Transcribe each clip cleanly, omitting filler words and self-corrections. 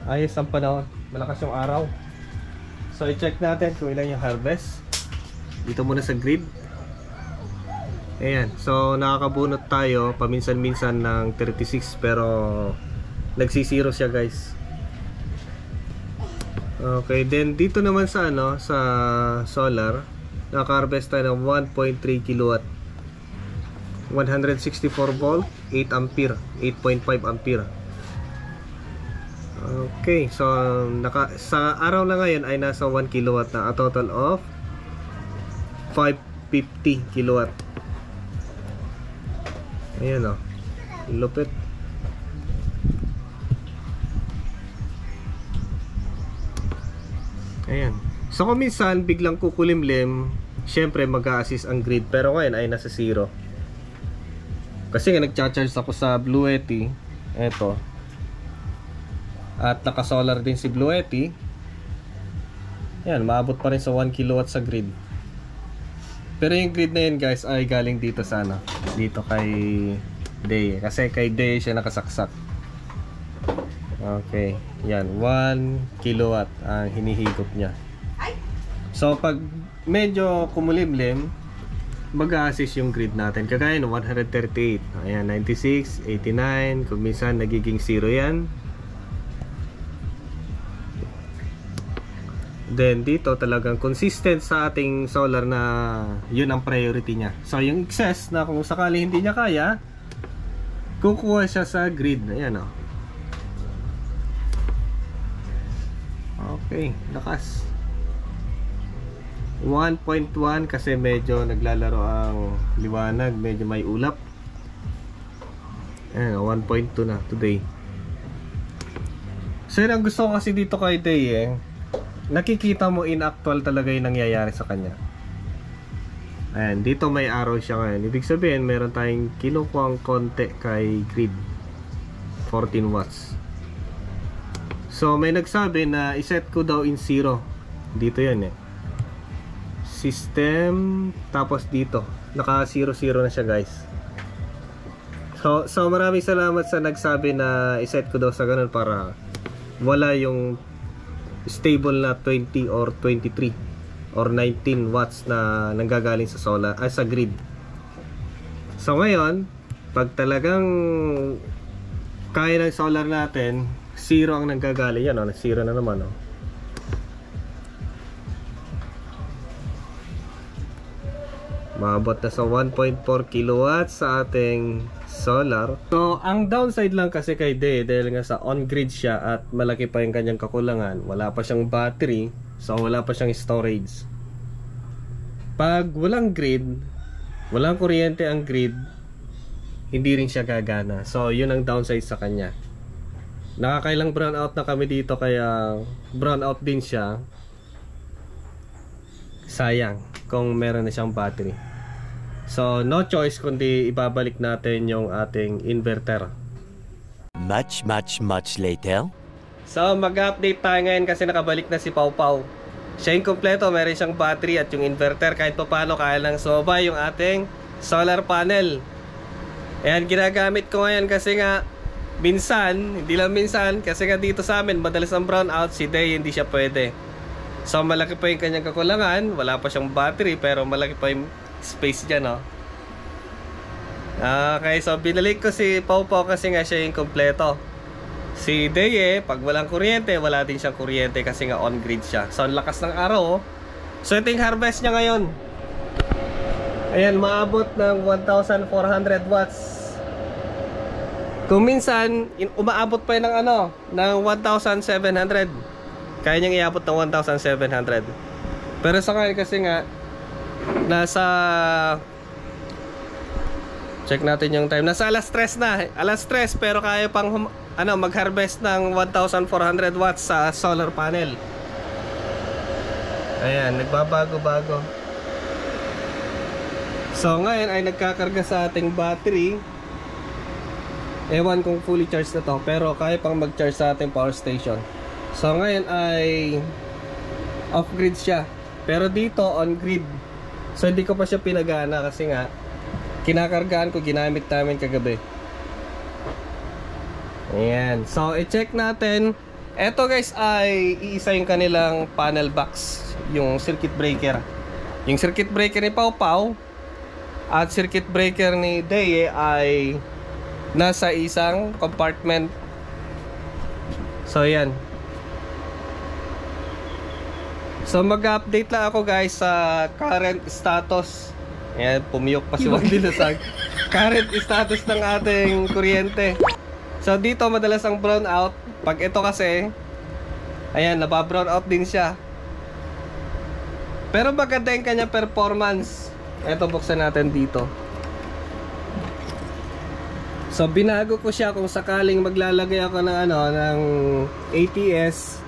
Ayos ang panahon, malakas yung araw. So i-check natin kung ilan yung harvest. Dito muna sa grid. Ayan, so nakakabunot tayo paminsan-minsan ng 36 pero nagsisiro siya guys. Okay, then dito naman sa ano, sa solar, naka-harvest tayo ng 1.3 kilowatt, 164 volt, 8 ampere, 8.5 ampere. Okay, so sa araw na ngayon ay nasa 1 kilowatt na, a total of 550 kilowatt. Ayan o, lupit. Ayan. So kung minsan biglang kukulimlim, syempre mag-a-assist ang grid, pero ngayon ay nasa 0. Kasi nga nagcha-charge ako sa Blue Yeti. Eto. At naka-solar din si Blue Yeti. Ayan, maabot pa rin sa 1 kilowatt sa grid. Pero yung grid na yun guys ay galing dito sa ano, dito kay Day. Kasi kay Day siya nakasaksak. Okay, yan, 1 kilowatt ang hinihigop niya. So pag medyo kumulimlim, mag-a-assist yung grid natin. Kagaya no 138, ayan, 96, 89, kung minsan nagiging 0 yan. Then dito talagang consistent sa ating solar na yun ang priority niya. So yung excess na kung sakali hindi niya kaya, kukuha siya sa grid. Ayan o. Okay, lakas. 1.1 kasi medyo naglalaro ang liwanag, medyo may ulap. Ayan o, 1.2 na today. So yun ang gusto ko kasi dito kay Day eh. Nakikita mo in actual talaga yung nangyayari sa kanya. Ayan, dito may arrow siya ngayon. Ibig sabihin, meron tayong kinukuhang konti kay grid. 14 watts. So, may nagsabi na iset ko daw in 0. Dito yan eh. System, tapos dito. Naka 0-0 na siya guys. So maraming salamat sa nagsabi na iset ko daw sa ganun para wala yung stable na 20 or 23 or 19 watts na nanggagaling sa solar sa grid. So ngayon, pag talagang kaya ng solar natin, 0 ang nanggagaling yan, oh, 0 na naman oh. Maabot na sa 1.4 kilowatts sa ating solar. So, ang downside lang kasi kay Day, dahil nga sa on-grid siya at malaki pa yung kanyang kakulangan, wala pa siyang battery, so wala pa siyang storage. Pag walang grid, walang kuryente ang grid, hindi rin siya gagana. So, yun ang downside sa kanya. Nakakailang brownout na kami dito, kaya brownout din siya. Sayang kung meron na siyang battery. So no choice kundi ibabalik natin yung ating inverter. Much later. So mag-update tayo ngayon kasi nakabalik na si Pau Pau. Siya yung kompleto, meron siyang battery at yung inverter, kahit pa paano kaya lang sumabay yung ating solar panel. Ayan, ginagamit ko ngayon kasi nga minsan, hindi lang minsan, kasi nga dito sa amin madalas ang brownout, si Day hindi siya pwede. So malaki pa yung kanyang kakulangan, wala pa siyang battery pero malaki pa yung space dyan, no? Okay, so binalik ko si Pau Pau kasi nga siya yung kompleto. Si Day pag walang kuryente, wala din siyang kuryente kasi nga on-grid siya. So ang lakas ng araw, oh. So ito yung harvest niya ngayon. Ayan, maabot ng 1,400 watts. Kung minsan, umaabot pa yun ng ano, ng 1,700. Kaya niyang iabot ng 1,700. Pero sa ngayon kasi nga nasa, check natin yung time, nasa alas 3 na. Alas 3 pero kaya pang ano, mag-harvest ng 1,400 watts sa solar panel. Ayan, nagbabago-bago. So ngayon ay nagkakarga sa ating battery. Ewan kung fully charged na to, pero kaya pang mag-charge sa ating power station. So ngayon ay off-grid siya, pero dito on-grid. So hindi ko pa siya pinagana kasi nga kinakargaan ko, ginamit namin kagabi. Ayan, so i-check natin. Eto guys ay iisa yung kanilang panel box, yung circuit breaker. Yung circuit breaker ni Pau Pau at circuit breaker ni Deye ay nasa isang compartment. So yan. So mag-update lang ako guys sa current status. Ayan, pumiyok pa si Wang Dilasag. Current status ng ating kuryente. So dito madalas ang brown out. Pag ito kasi, ayan, nababrown out din siya. Pero maganda yung kanya performance. Ito, buksan natin dito. So binago ko siya kung sakaling maglalagay ako ng ng ATS.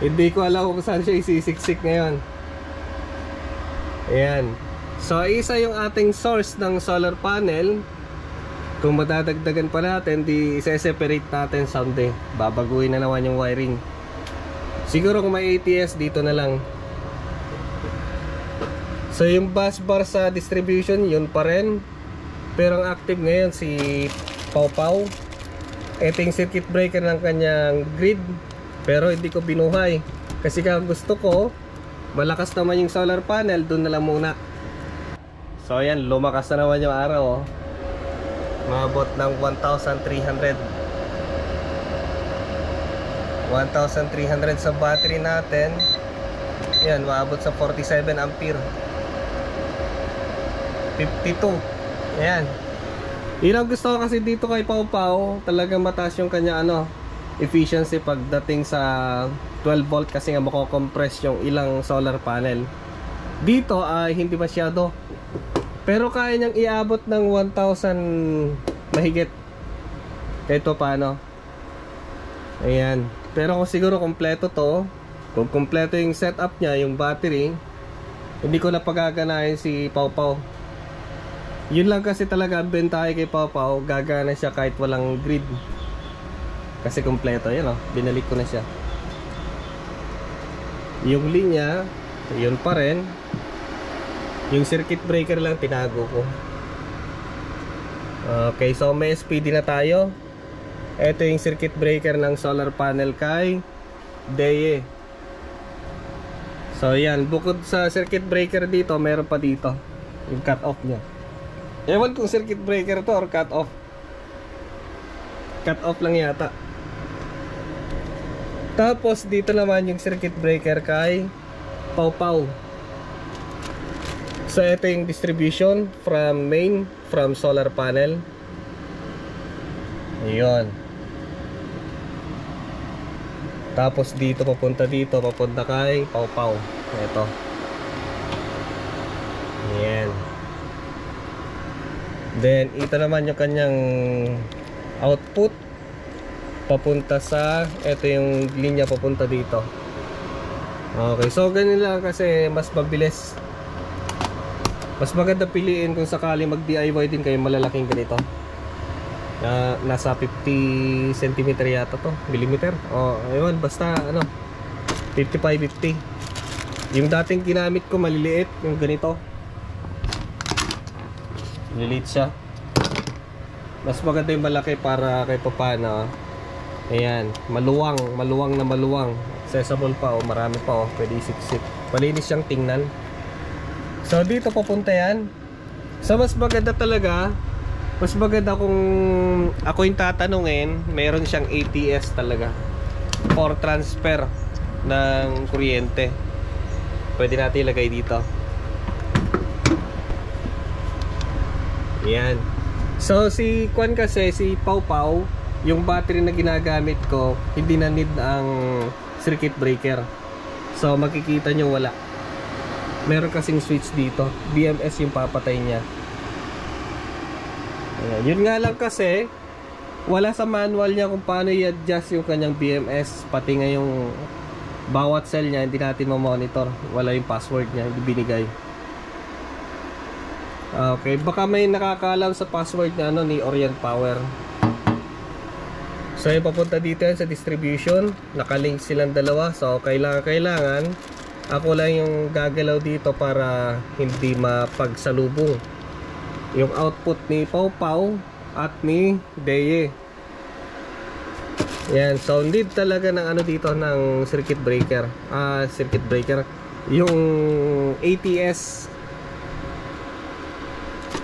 Hindi ko alam kung saan siya isisiksik ngayon. Ayan. So isa yung ating source ng solar panel. Kung madadagdagan pa natin, di isa-separate natin someday. Babaguhin na naman yung wiring. Siguro kung may ATS, dito na lang. So yung bus bar sa distribution, yun pa rin. Pero ang active ngayon si Pau Pau. Ito yung circuit breaker ng kanyang grid. Pero hindi ko binuhay. Kasi kung gusto ko, malakas naman yung solar panel, doon na lang muna. So ayan, lumakas na naman yung araw. Maabot ng 1,300. 1,300 sa battery natin. Yan, maabot sa 47 ampere. 52. Ayan. Yun ang gusto ko kasi dito kay Pau Pau. Talagang mataas yung kanya efficiency pagdating sa 12 volt kasi nga mako-compress yung ilang solar panel. Dito ay hindi masyado. Pero kaya niyang iabot ng 1,000 mahigit. Ito paano? Ayan. Pero kung siguro kompleto to, kung kompleto yung setup niya, yung battery, hindi ko na pagaganahin si Pau Pau. Yun lang kasi talaga ang bentahe kay Pau Pau, gagana siya kahit walang grid. Kasi kompleto, yan binalik ko na siya. Yung linya, yun pa rin. Yung circuit breaker lang tinago ko. Okay, so may SPD na tayo. Ito yung circuit breaker ng solar panel kay Deye. So yan, bukod sa circuit breaker dito, meron pa dito yung cut off nya. Ewan kung circuit breaker to or cut off. Cut off lang yata. Tapos dito naman yung circuit breaker kay Pau Pau. So ito yung distribution from main, from solar panel. Ayun. Tapos dito papunta kay Pau Pau. Ito. Ayan. Then ito naman yung kanyang output papunta sa, ito yung linya papunta dito. Okay, so ganun lang kasi mas mabilis. Mas maganda piliin kung sakali mag DIY din kayo malalaking ganito. Nasa 50 cm yata to, millimeter. Ayun, basta 55-50. Yung dating ginamit ko maliliit, yung ganito. Maliliit siya. Mas maganda yung malaki para kahit paano. Ayan, maluwang na maluwang. Accessible pa marami pa pwede isiksik. Malinis siyang tingnan. So dito papunta yan. So mas maganda talaga. Mas maganda kung ako yung tatanungin, meron siyang ATS talaga for transfer ng kuryente. Pwede natin ilagay dito. Ayan. So si Kwan kasi, si Pau Pau, yung battery na ginagamit ko, hindi na need ang circuit breaker. So makikita nyo wala. Meron kasing switch dito. BMS yung papatay niya. Ayan. Yun nga lang kasi wala sa manual niya kung paano i-adjust yung kanyang BMS. Pati nga yung bawat cell niya hindi natin ma-monitor. Wala yung password niya, hindi binigay. Okay, baka may nakakaalam sa password na ni Orient Power. So yung papunta dito yan sa distribution. Nakalink silang dalawa. So kailangan ako lang yung gagalaw dito para hindi mapagsalubong yung output ni Pau Pau at ni Deye. Yan, so need talaga ng ano dito ng circuit breaker. Yung ATS.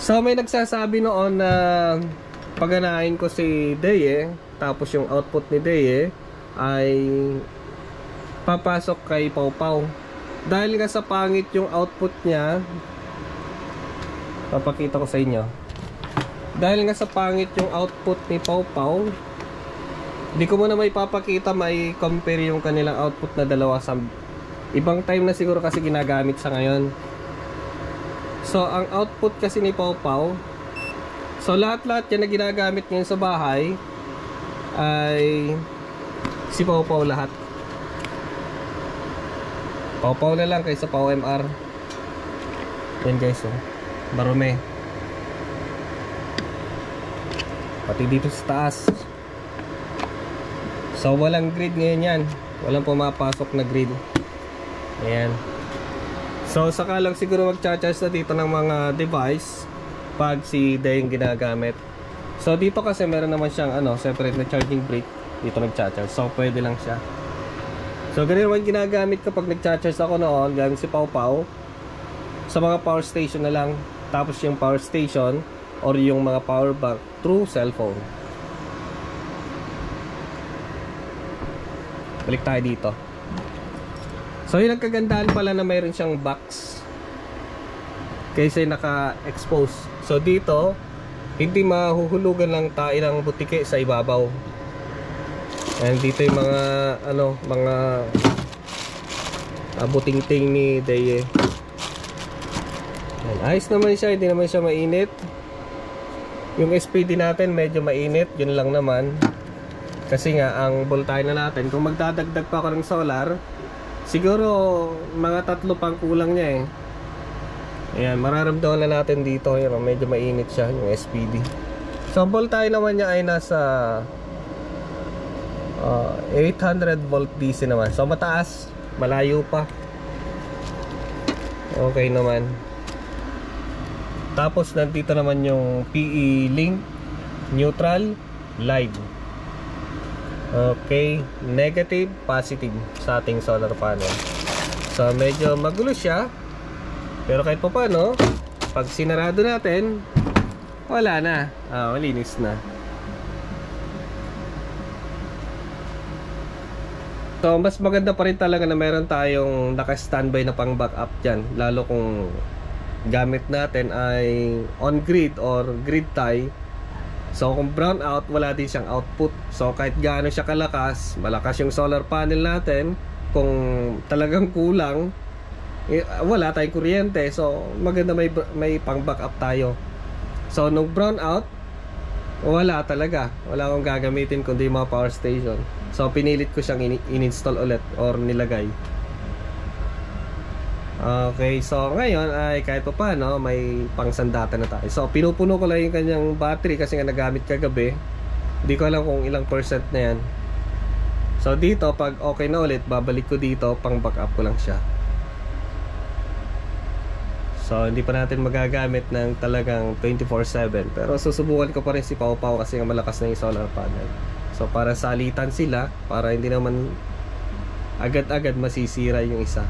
So may nagsasabi noon na paganahin ko si Deye, tapos yung output ni Deye ay papasok kay Pau Pau. Dahil nga sa pangit yung output niya, papakita ko sa inyo. Dahil nga sa pangit yung output ni Pau Pau, hindi ko muna may papakita, may compare yung kanilang output na dalawa sa ibang time na siguro kasi ginagamit sa ngayon. So ang output kasi ni Pau Pau, so lahat-lahat yan na ginagamit ngayon sa bahay ay si Pau Pau lahat. Pau Pau na lang kaysa Pau MR. Yan guys, oh. Marumi. Pati dito sa taas. So walang grid ngayon yan. Walang pumapasok na grid. Ayan. So saka lang siguro mag-charge na dito ng mga device pag si Day yung ginagamit. So dito kasi meron naman siyang separate na charging brick. Dito nag-charge. So pwede lang siya. So ganun naman ginagamit kapag nag-charge ako noon gamit si Pau Pau. Sa mga power station na lang. Tapos yung power station or yung mga power bank through cellphone. Balik tayo dito. So yun ang kagandahan pala na mayroon siyang box kaysa naka-expose. So dito hindi mahuhulugan lang tayo ng butike sa ibabaw. And dito yung mga mga buting-ting ni Deye. Ayos naman siya, hindi naman siya mainit. Yung SPD natin medyo mainit, yun lang naman. Kasi nga ang voltahe na natin, kung magdadagdag pa ako ng solar, siguro mga 3 pang kulang niya eh. Ayan, mararamdaman na natin dito, yun, medyo mainit siya yung SPD. So ang voltahe naman niya ay nasa 800 volt DC naman. So mataas, malayo pa. Okay naman. Tapos nandito naman yung PE link, neutral, live. Okay, negative, positive sa ating solar panel. So medyo magulo siya, pero kahit pa paano, pag sinarado natin, wala na, malinis na. So mas maganda pa rin talaga na meron tayong naka-standby na pang backup dyan, lalo kung gamit natin ay on grid or grid tie. So kung brown out, wala din siyang output. So kahit gaano siya kalakas, malakas yung solar panel natin, kung talagang kulang, wala tayong kuryente. So maganda may pang backup tayo. So nung brown out, wala talaga, wala akong gagamitin kundi mga power station. So pinilit ko siyang in-install ulit or nilagay. Okay, so ngayon ay kahit pa paano may pangsandata na tayo. So pinupuno ko lang yung kanyang battery kasi nga nagamit kagabi. Hindi ko alam kung ilang percent na yan. So dito pag okay na ulit, babalik ko dito, pang backup ko lang siya. So hindi pa natin magagamit ng talagang 24/7, pero susubukan ko pa rin si Pau Pau kasi nga malakas na yung solar panel. So para salitan sila, para hindi naman agad-agad masisira yung isa.